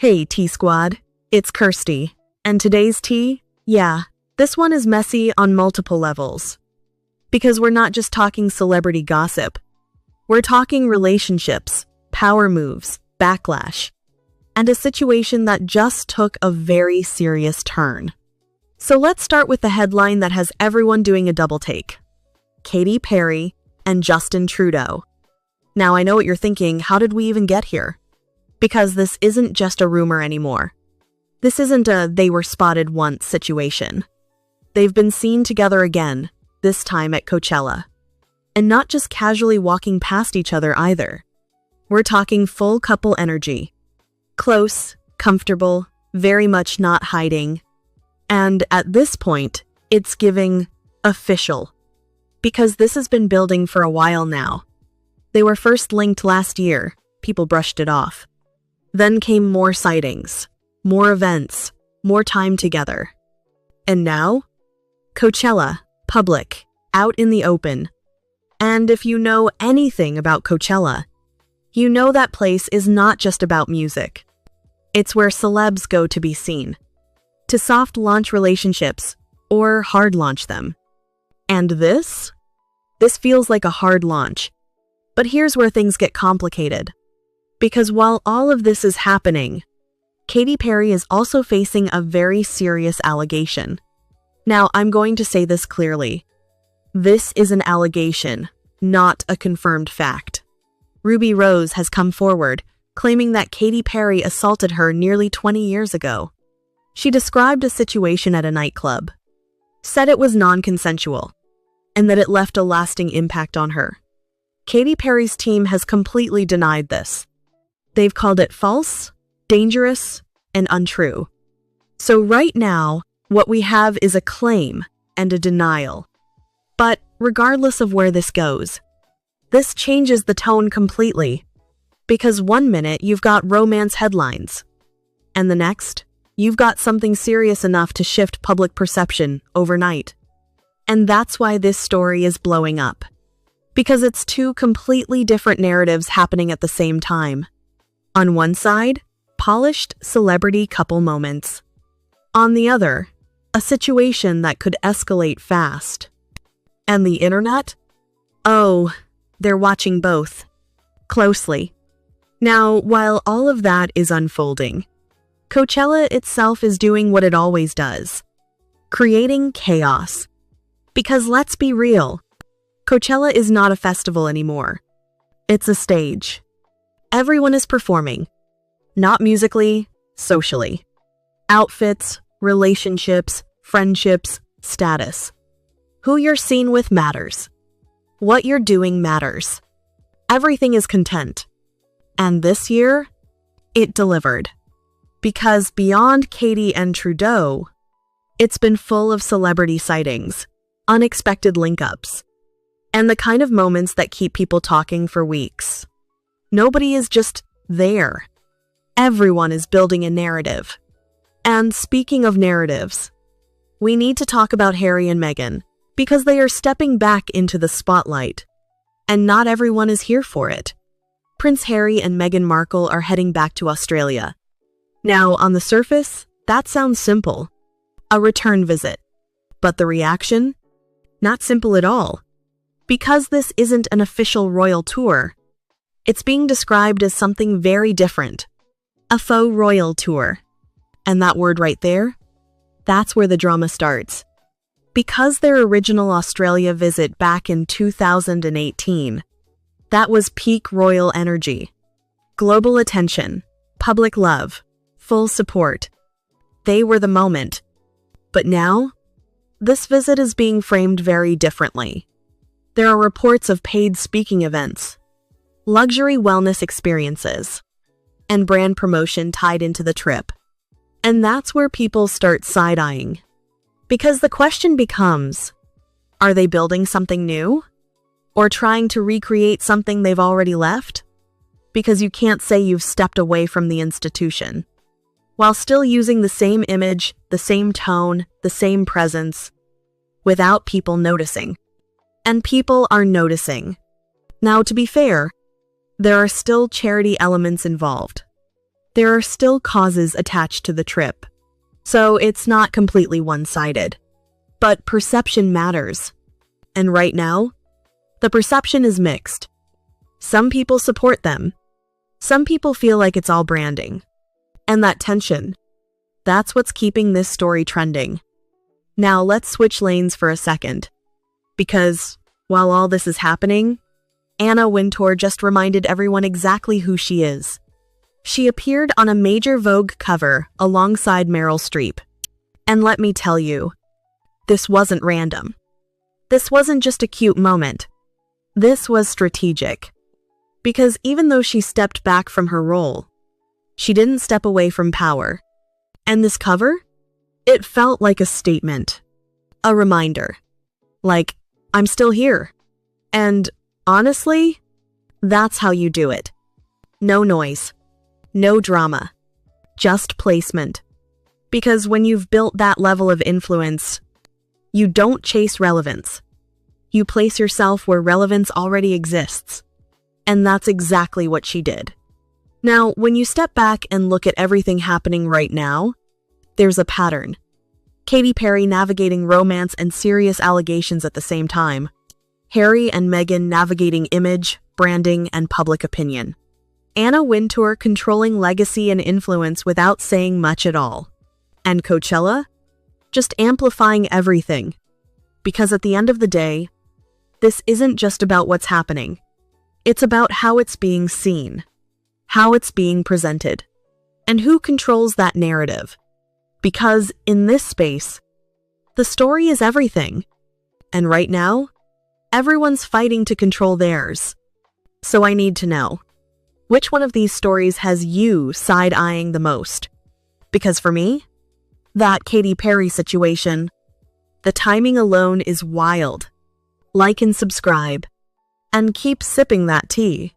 Hey, Tea Squad. It's Kirsty. And today's tea? Yeah, this one is messy on multiple levels. Because we're not just talking celebrity gossip. We're talking relationships, power moves, backlash, and a situation that just took a very serious turn. So let's start with the headline that has everyone doing a double take. Katy Perry and Justin Trudeau. Now I know what you're thinking, how did we even get here? Because this isn't just a rumor anymore. This isn't a they were spotted once situation. They've been seen together again, this time at Coachella. And not just casually walking past each other either. We're talking full couple energy. Close, comfortable, very much not hiding. And at this point, it's giving official. Because this has been building for a while now. They were first linked last year, people brushed it off. Then came more sightings, more events, more time together. And now? Coachella, public, out in the open. And if you know anything about Coachella, you know that place is not just about music. It's where celebs go to be seen. To soft launch relationships, or hard launch them. And this? This feels like a hard launch. But here's where things get complicated. Because while all of this is happening, Katy Perry is also facing a very serious allegation. Now, I'm going to say this clearly. This is an allegation, not a confirmed fact. Ruby Rose has come forward, claiming that Katy Perry assaulted her nearly 20 years ago. She described a situation at a nightclub, said it was non-consensual, and that it left a lasting impact on her. Katy Perry's team has completely denied this. They've called it false, dangerous, and untrue. So right now, what we have is a claim and a denial. But regardless of where this goes, this changes the tone completely. Because one minute you've got romance headlines, and the next, you've got something serious enough to shift public perception overnight. And that's why this story is blowing up. Because it's two completely different narratives happening at the same time. On one side, polished celebrity couple moments. On the other, a situation that could escalate fast. And the internet? Oh, they're watching both. Closely. Now, while all of that is unfolding, Coachella itself is doing what it always does. Creating chaos. Because let's be real, Coachella is not a festival anymore. It's a stage. Everyone is performing. Not musically, socially. Outfits, relationships, friendships, status. Who you're seen with matters. What you're doing matters. Everything is content. And this year, it delivered. Because beyond Katy and Trudeau, it's been full of celebrity sightings, unexpected link-ups, and the kind of moments that keep people talking for weeks. Nobody is just there. Everyone is building a narrative. And speaking of narratives, we need to talk about Harry and Meghan, because they are stepping back into the spotlight, and not everyone is here for it. Prince Harry and Meghan Markle are heading back to Australia. Now, on the surface, that sounds simple. A return visit. But the reaction? Not simple at all. Because this isn't an official royal tour, it's being described as something very different. A faux royal tour. And that word right there? That's where the drama starts. Because their original Australia visit back in 2018, that was peak royal energy. Global attention, public love, full support. They were the moment. But now, this visit is being framed very differently. There are reports of paid speaking events, luxury wellness experiences, and brand promotion tied into the trip. And that's where people start side-eyeing. Because the question becomes, are they building something new? Or trying to recreate something they've already left? Because you can't say you've stepped away from the institution, while still using the same image, the same tone, the same presence, without people noticing. And people are noticing. Now, to be fair, there are still charity elements involved. there are still causes attached to the trip. So it's not completely one-sided. But perception matters. And right now, the perception is mixed. Some people support them. Some people feel like it's all branding. And that tension, that's what's keeping this story trending. Now let's switch lanes for a second. Because while all this is happening, Anna Wintour just reminded everyone exactly who she is. She appeared on a major Vogue cover alongside Meryl Streep. And let me tell you, this wasn't random. This wasn't just a cute moment. This was strategic. Because even though she stepped back from her role, she didn't step away from power. And this cover? It felt like a statement. A reminder. Like, I'm still here. And honestly, that's how you do it. No noise. No drama. Just placement. Because when you've built that level of influence, you don't chase relevance. You place yourself where relevance already exists. And that's exactly what she did. Now, when you step back and look at everything happening right now, there's a pattern. Katy Perry navigating romance and serious allegations at the same time. Harry and Meghan navigating image, branding, and public opinion. Anna Wintour controlling legacy and influence without saying much at all. And Coachella? Just amplifying everything. Because at the end of the day, this isn't just about what's happening. It's about how it's being seen, how it's being presented, and who controls that narrative. Because in this space, the story is everything. And right now, everyone's fighting to control theirs. So I need to know, which one of these stories has you side-eyeing the most? Because for me, that Katy Perry situation, the timing alone is wild. Like and subscribe, and keep sipping that tea.